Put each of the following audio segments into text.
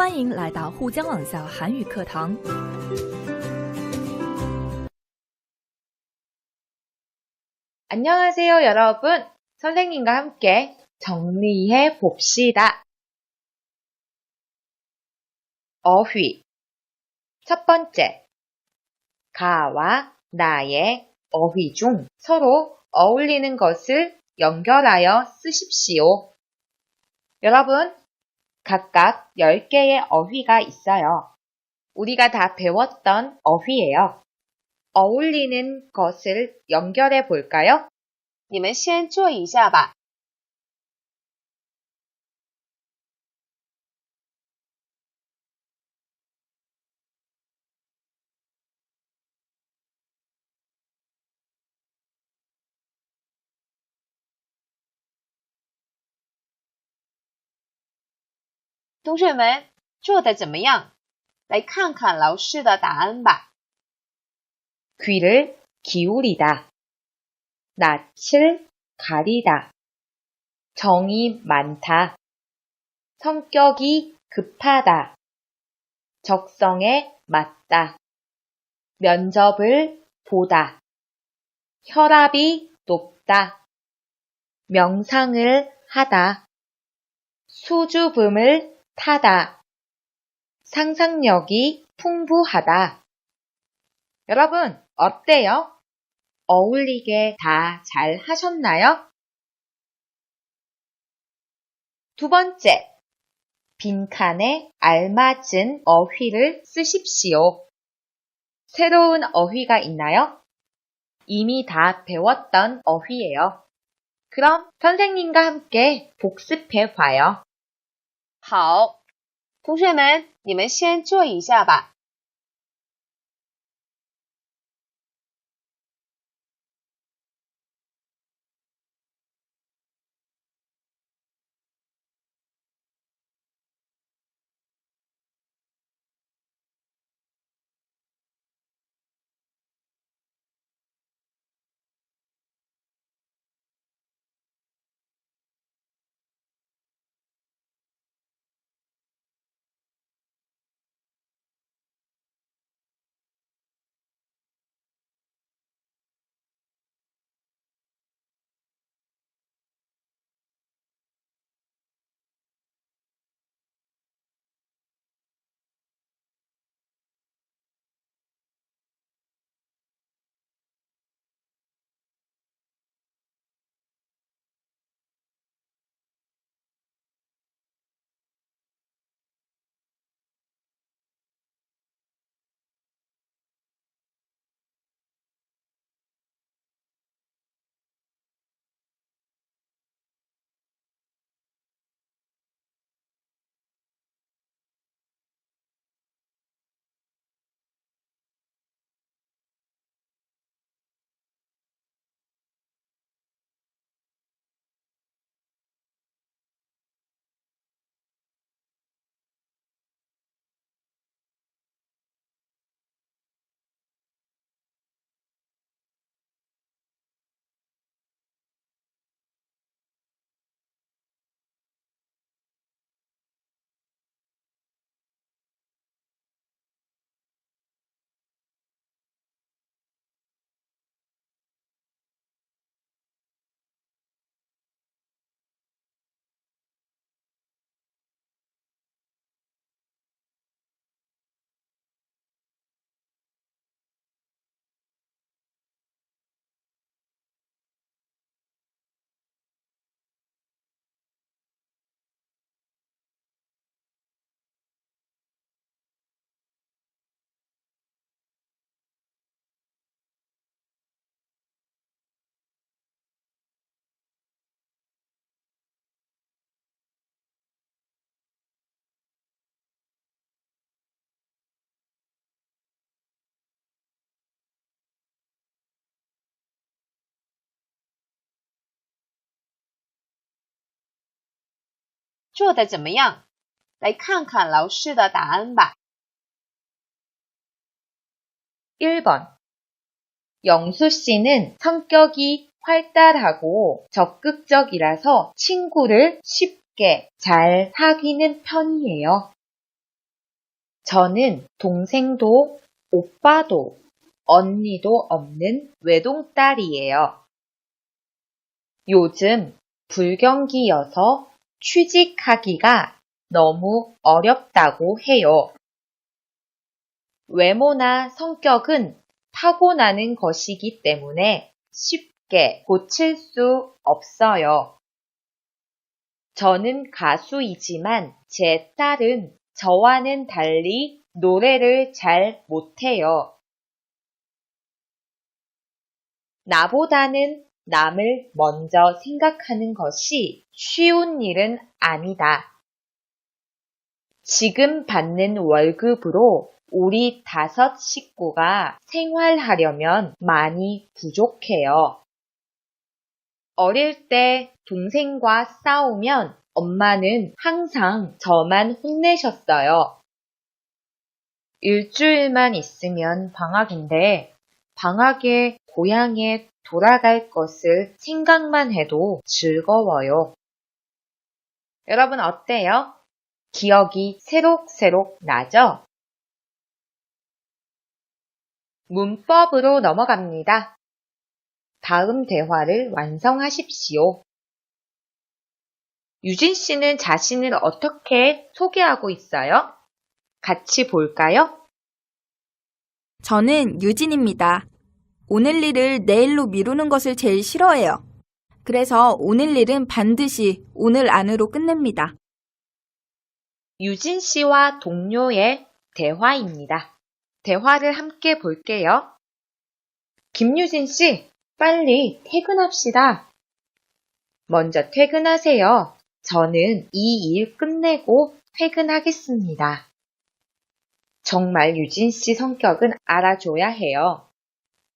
欢迎来到沪江网校韩语课堂。 안녕하세요, 여러분. 선생님과 함께 정리해 봅시다. 어휘. 첫 번째. 가와 나의 어휘 중 서로 어울리는 것을 연결하여 쓰십시오. 여러분, 각각 10개의 어휘가 있어요. 우리가 다 배웠던 어휘예요. 어울리는 것을 연결해 볼까요? 你们先做一下吧。同学们做得怎么样？来看看老师的答案吧。 귀를 기울이다. 낯을 가리다. 정이 많다. 성격이 급하다. 적성에 맞다. 면접을 보다. 혈압이 높다. 명상을 하다. 수줍음을 타다. 상상력이 풍부하다. 여러분, 어때요? 어울리게 다 잘 하셨나요? 두 번째, 빈칸에 알맞은 어휘를 쓰십시오. 새로운 어휘가 있나요? 이미 다 배웠던 어휘예요. 그럼 선생님과 함께 복습해 봐요. 好，同学们，你们先做一下吧。做得怎么样？来看看老师的答案吧。 1번. 영수 씨는 성격이 활달하고 적극적이라서 친구를 쉽게 잘 사귀는 편이에요. 저는 동생도 오빠도 언니도 없는 외동딸이에요. 요즘 불경기여서 취직하기가 너무 어렵다고 해요. 외모나 성격은 타고나는 것이기 때문에 쉽게 고칠 수 없어요. 저는 가수이지만 제 딸은 저와는 달리 노래를 잘 못해요. 나보다는 남을 먼저 생각하는 것이 쉬운 일은 아니다. 지금 받는 월급으로 우리 5 식구가 생활하려면 많이 부족해요. 어릴 때 동생과 싸우면 엄마는 항상 저만 혼내셨어요. 일주일만 있으면 방학인데 방학에 고향에 돌아갈 것을 생각만 해도 즐거워요. 여러분 어때요? 기억이 새록새록 나죠? 문법으로 넘어갑니다. 다음 대화를 완성하십시오. 유진 씨는 자신을 어떻게 소개하고 있어요? 같이 볼까요? 저는 유진입니다. 오늘 일을 내일로 미루는 것을 제일 싫어해요. 그래서 오늘 일은 반드시 오늘 안으로 끝냅니다. 유진 씨와 동료의 대화입니다. 대화를 함께 볼게요. 김유진 씨, 빨리 퇴근합시다. 먼저 퇴근하세요. 저는 이 일 끝내고 퇴근하겠습니다. 정말 유진 씨 성격은 알아줘야 해요.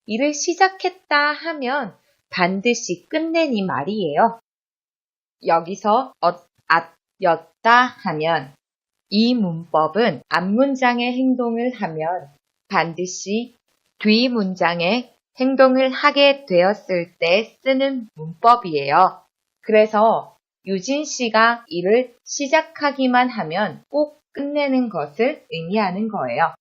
일을 시작했다 하면 반드시 끝내니 말이에요. 여기서 였다 하면 이 문법은 앞문장의 행동을 하면 반드시 뒷문장의 행동을 하게 되었을 때 쓰는 문법이에요. 그래서 유진 씨가 일을 시작하기만 하면 꼭 끝내는 것을 의미하는 거예요.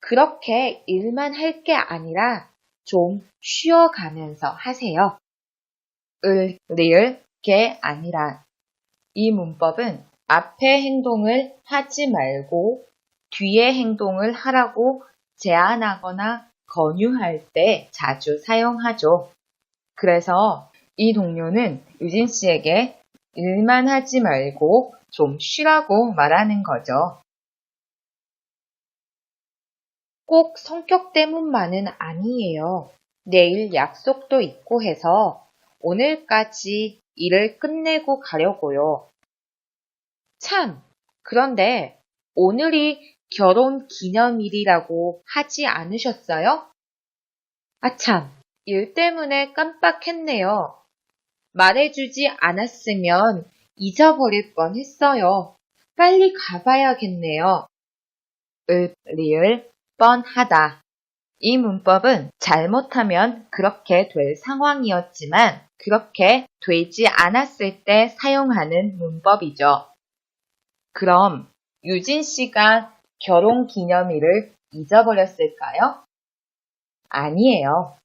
그렇게 일만 할 게 아니라 좀 쉬어가면서 하세요. 리을 게 아니라 이 문법은 앞에 행동을 하지 말고 뒤에 행동을 하라고 제안하거나 권유할 때 자주 사용하죠. 그래서 이 동료는 유진 씨에게 일만 하지 말고 좀 쉬라고 말하는 거죠. 꼭 성격 때문만은 아니에요. 내일 약속도 있고 해서 오늘까지 일을 끝내고 가려고요. 참, 그런데 오늘이 결혼 기념일이라고 하지 않으셨어요? 아참, 일 때문에 깜빡했네요. 말해주지 않았으면 잊어버릴 뻔했어요. 빨리 가봐야겠네요. 리을 뻔하다. 이 문법은 잘못하면 그렇게 될 상황이었지만 그렇게 되지 않았을 때 사용하는 문법이죠. 그럼 유진 씨가 결혼 기념일을 잊어버렸을까요? 아니에요.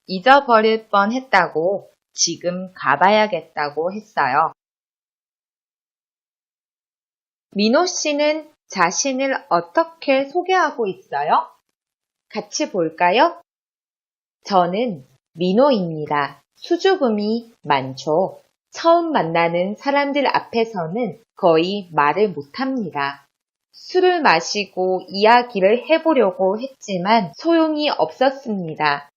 잊어버릴 뻔 했다고 지금 가봐야겠다고 했어요. 민호 씨는 자신을 어떻게 소개하고 있어요? 같이 볼까요? 저는 민호입니다. 수줍음이 많죠. 처음 만나는 사람들 앞에서는 거의 말을 못합니다. 술을 마시고 이야기를 해보려고 했지만 소용이 없었습니다.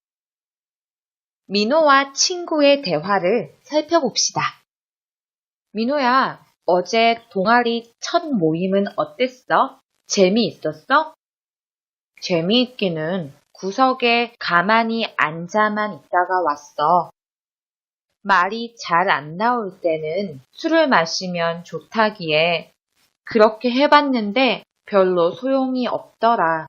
민호와 친구의 대화를 살펴봅시다. 민호야, 어제 동아리 첫 모임은 어땠어? 재미있었어? 재미있기는 구석에 가만히 앉아만 있다가 왔어. 말이 잘 안 나올 때는 술을 마시면 좋다기에 그렇게 해봤는데 별로 소용이 없더라.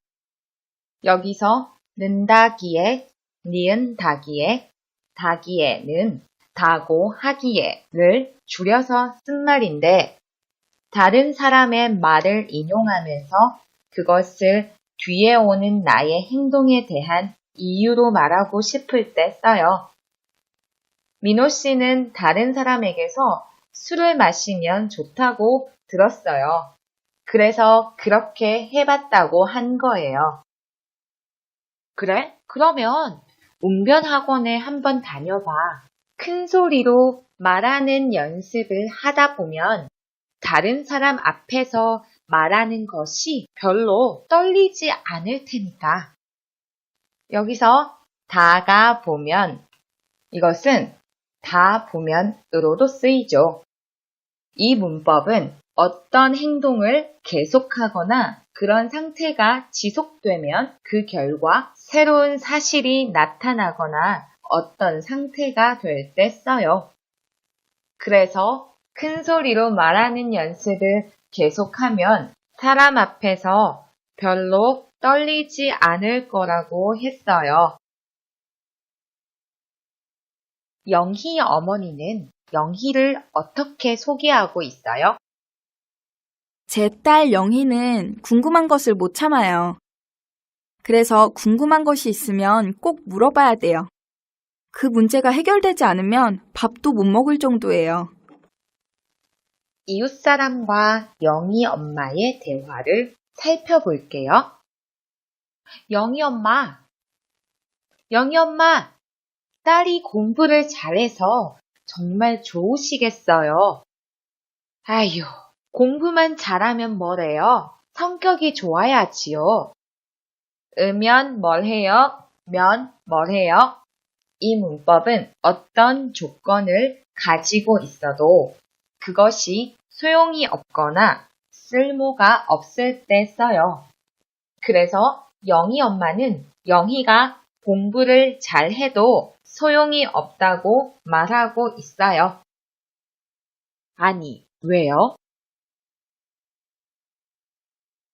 여기서 는다기에, 니은다기에, 다기에는 다고 하기에를 줄여서 쓴 말인데 다른 사람의 말을 인용하면서 그것을 뒤에 오는 나의 행동에 대한 이유로 말하고 싶을 때 써요. 민호 씨는 다른 사람에게서 술을 마시면 좋다고 들었어요. 그래서 그렇게 해봤다고 한 거예요. 그래? 그러면 웅변학원에 한번 다녀봐. 큰 소리로 말하는 연습을 하다 보면 다른 사람 앞에서 말하는 것이 별로 떨리지 않을 테니까. 여기서 다가 보면, 이것은 다 보면으로도 쓰이죠. 이 문법은 어떤 행동을 계속하거나 그런 상태가 지속되면 그 결과 새로운 사실이 나타나거나 어떤 상태가 될 때 써요. 그래서 큰 소리로 말하는 연습을 계속하면 사람 앞에서 별로 떨리지 않을 거라고 했어요. 영희 어머니는 영희를 어떻게 소개하고 있어요? 제 딸 영희는 궁금한 것을 못 참아요. 그래서 궁금한 것이 있으면 꼭 물어봐야 돼요. 그 문제가 해결되지 않으면 밥도 못 먹을 정도예요. 이웃사람과 영희 엄마의 대화를 살펴볼게요. 영희 엄마, 딸이 공부를 잘해서 정말 좋으시겠어요. 아휴, 공부만 잘하면 뭐래요? 성격이 좋아야지요. 으면 뭘 해요? 면 뭘 해요? 이 문법은 어떤 조건을 가지고 있어도 그것이 소용이 없거나 쓸모가 없을 때 써요. 그래서 영희 엄마는 영희가 공부를 잘해도 소용이 없다고 말하고 있어요. 아니, 왜요?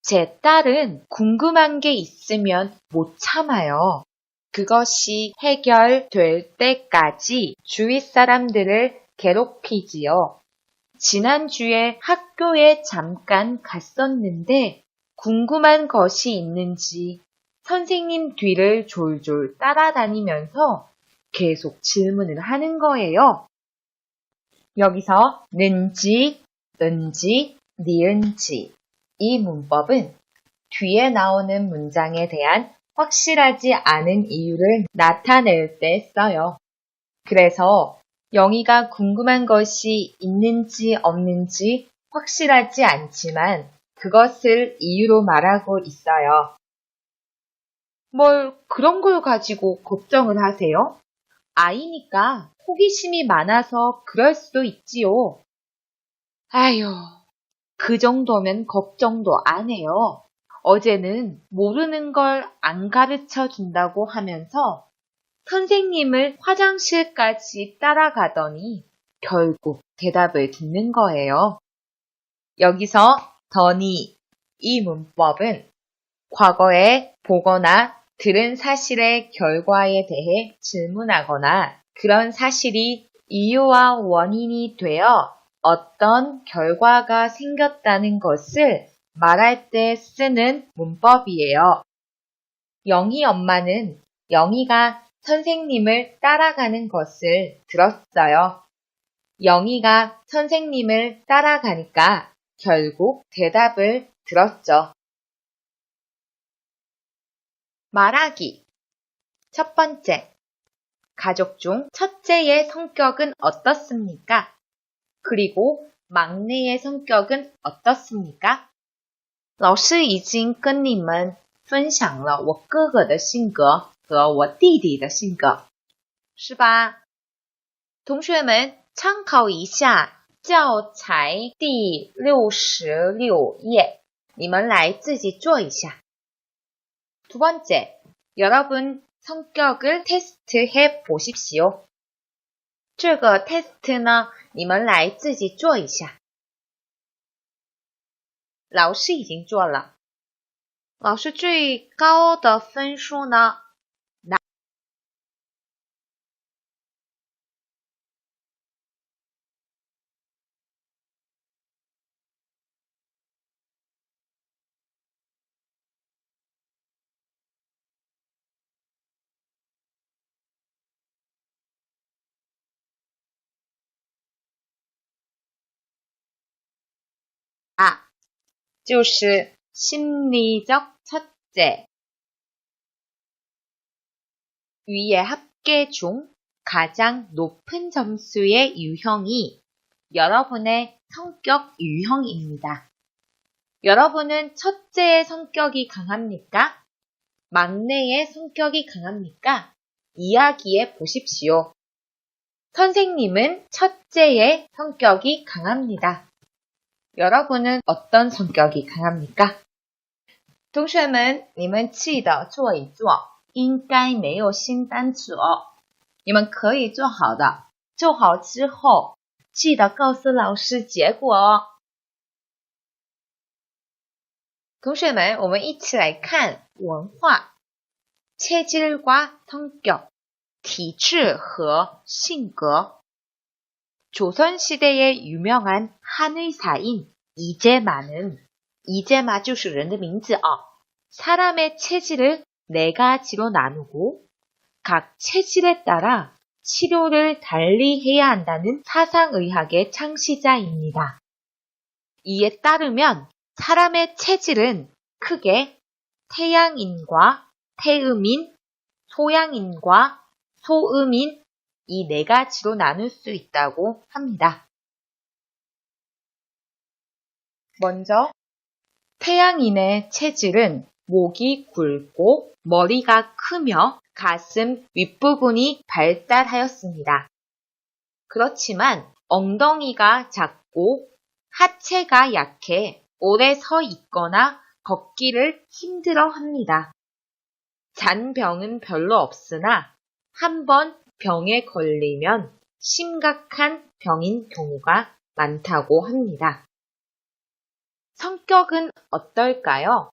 제 딸은 궁금한 게 있으면 못 참아요. 그것이 해결될 때까지 주위 사람들을 괴롭히지요. 지난주에 학교에 잠깐 갔었는데 궁금한 것이 있는지 선생님 뒤를 졸졸 따라다니면서 계속 질문을 하는 거예요. 여기서 는지, 은지, 니은지 이 문법은 뒤에 나오는 문장에 대한 확실하지 않은 이유를 나타낼 때 써요. 그래서 영희가 궁금한 것이 있는지 없는지 확실하지 않지만 그것을 이유로 말하고 있어요. 뭘 그런 걸 가지고 걱정을 하세요? 아이니까 호기심이 많아서 그럴 수도 있지요. 아휴, 그 정도면 걱정도 안 해요. 어제는 모르는 걸 안 가르쳐 준다고 하면서 선생님을 화장실까지 따라가더니 결국 대답을 듣는 거예요. 여기서 더니 이 문법은 과거에 보거나 들은 사실의 결과에 대해 질문하거나 그런 사실이 이유와 원인이 되어 어떤 결과가 생겼다는 것을 말할 때 쓰는 문법이에요. 영희 엄마는 영희가 선생님을 따라가는 것을 들었어요. 영희가 선생님을 따라가니까 결국 대답을 들었죠. 말하기. 첫 번째. 가족 중 첫째의 성격은 어떻습니까? 그리고 막내의 성격은 어떻습니까? 老师已经跟你们分享了我哥哥的性格和我弟弟的性格，是吧？同学们参考一下教材第66页，你们来自己做一下。두 번째, 여러분 성격을 테스트해 보십시오. 这个 테스트呢，你们来自己做一下。老师已经做了。老师最高的分数呢？就是심리적 첫째. 위의 합계 중 가장 높은 점수의 유형이 여러분의 성격 유형입니다. 여러분은 첫째의 성격이 강합니까? 막내의 성격이 강합니까? 이야기해 보십시오. 선생님은 첫째의 성격이 강합니다. 여러분은 어떤 성격이 강합니까? 同学们，你们记得做一做，应该没有新单词哦。你们可以做好的，做好之后记得告诉老师结果哦。同学们，我们一起来看文化、체질과 성격, 体质和性格。 조선시대의 유명한 한의사인 이재마는, 이재마 就是人的名字 사람의 체질을 4가지로 나누고 각 체질에 따라 치료를 달리 해야 한다는 사상의학의 창시자입니다. 이에 따르면 사람의 체질은 크게 태양인과 태음인, 소양인과 소음인 이 4가지로 나눌 수 있다고 합니다. 먼저 태양인의 체질은 목이 굵고 머리가 크며 가슴 윗부분이 발달하였습니다. 그렇지만 엉덩이가 작고 하체가 약해 오래 서 있거나 걷기를 힘들어 합니다. 잔병은 별로 없으나 한번 병에 걸리면 심각한 병인 경우가 많다고 합니다. 성격은 어떨까요?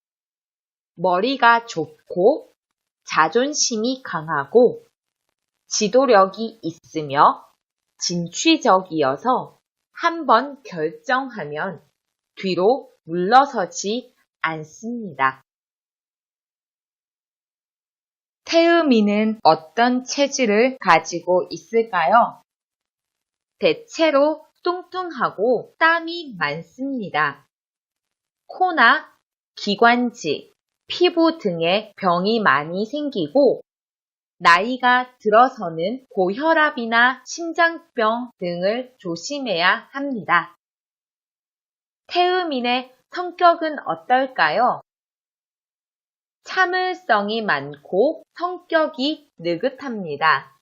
머리가 좁고 자존심이 강하고 지도력이 있으며 진취적이어서 한번 결정하면 뒤로 물러서지 않습니다. 태음인은 어떤 체질을 가지고 있을까요? 대체로 뚱뚱하고 땀이 많습니다. 코나 기관지, 피부 등에 병이 많이 생기고 나이가 들어서는 고혈압이나 심장병 등을 조심해야 합니다. 태음인의 성격은 어떨까요? 참을성이 많고 성격이 느긋합니다.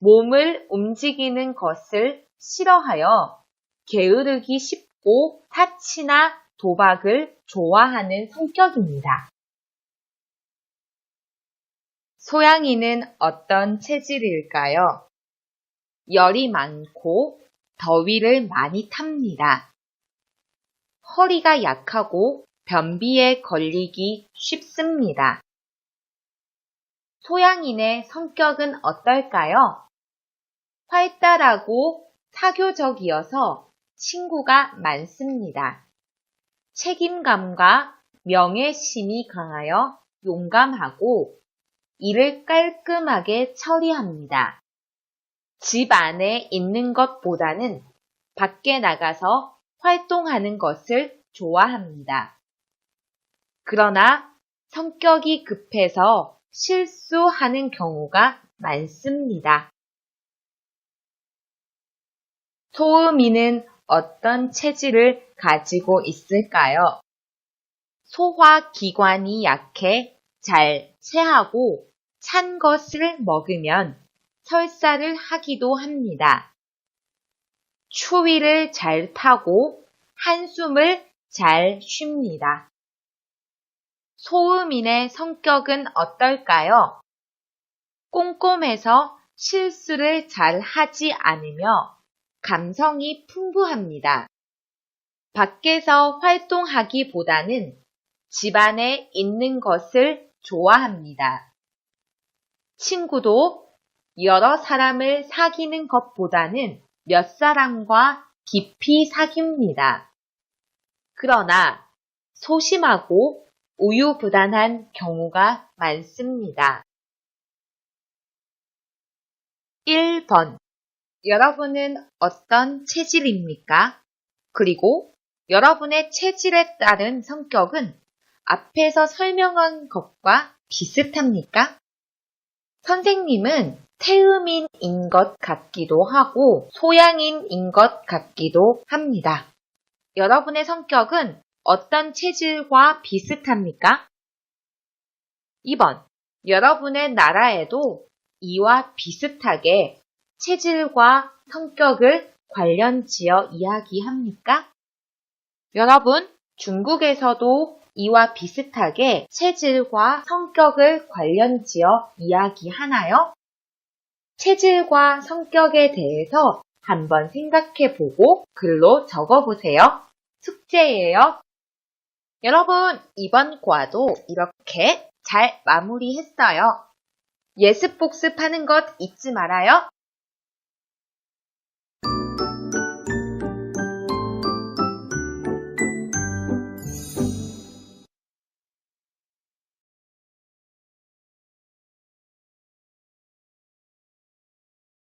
몸을 움직이는 것을 싫어하여 게으르기 쉽고 사치나 도박을 좋아하는 성격입니다. 소양인은 어떤 체질일까요? 열이 많고 더위를 많이 탑니다. 허리가 약하고 변비에 걸리기 쉽습니다. 소양인의 성격은 어떨까요? 활달하고 사교적이어서 친구가 많습니다. 책임감과 명예심이 강하여 용감하고 일을 깔끔하게 처리합니다. 집 안에 있는 것보다는 밖에 나가서 활동하는 것을 좋아합니다. 그러나 성격이 급해서 실수하는 경우가 많습니다. 소음인은 어떤 체질을 가지고 있을까요? 소화기관이 약해 잘 체하고 찬 것을 먹으면 설사를 하기도 합니다. 추위를 잘 타고 한숨을 잘 쉽니다. 소음인의 성격은 어떨까요? 꼼꼼해서 실수를 잘 하지 않으며 감성이 풍부합니다. 밖에서 활동하기보다는 집안에 있는 것을 좋아합니다. 친구도 여러 사람을 사귀는 것보다는 몇 사람과 깊이 사귀입니다. 그러나 소심하고 우유부단한 경우가 많습니다. 1번. 여러분은 어떤 체질입니까? 그리고 여러분의 체질에 따른 성격은 앞에서 설명한 것과 비슷합니까? 선생님은 태음인인 것 같기도 하고 소양인인 것 같기도 합니다. 여러분의 성격은 어떤 체질과 비슷합니까? 2번. 여러분의 나라에도 이와 비슷하게 체질과 성격을 관련지어 이야기합니까? 여러분, 중국에서도 이와 비슷하게 체질과 성격을 관련지어 이야기하나요? 체질과 성격에 대해서 한번 생각해보고 글로 적어보세요. 숙제예요. 여러분, 이번 과도 이렇게 잘 마무리했어요. 예습 복습하는 것 잊지 말아요.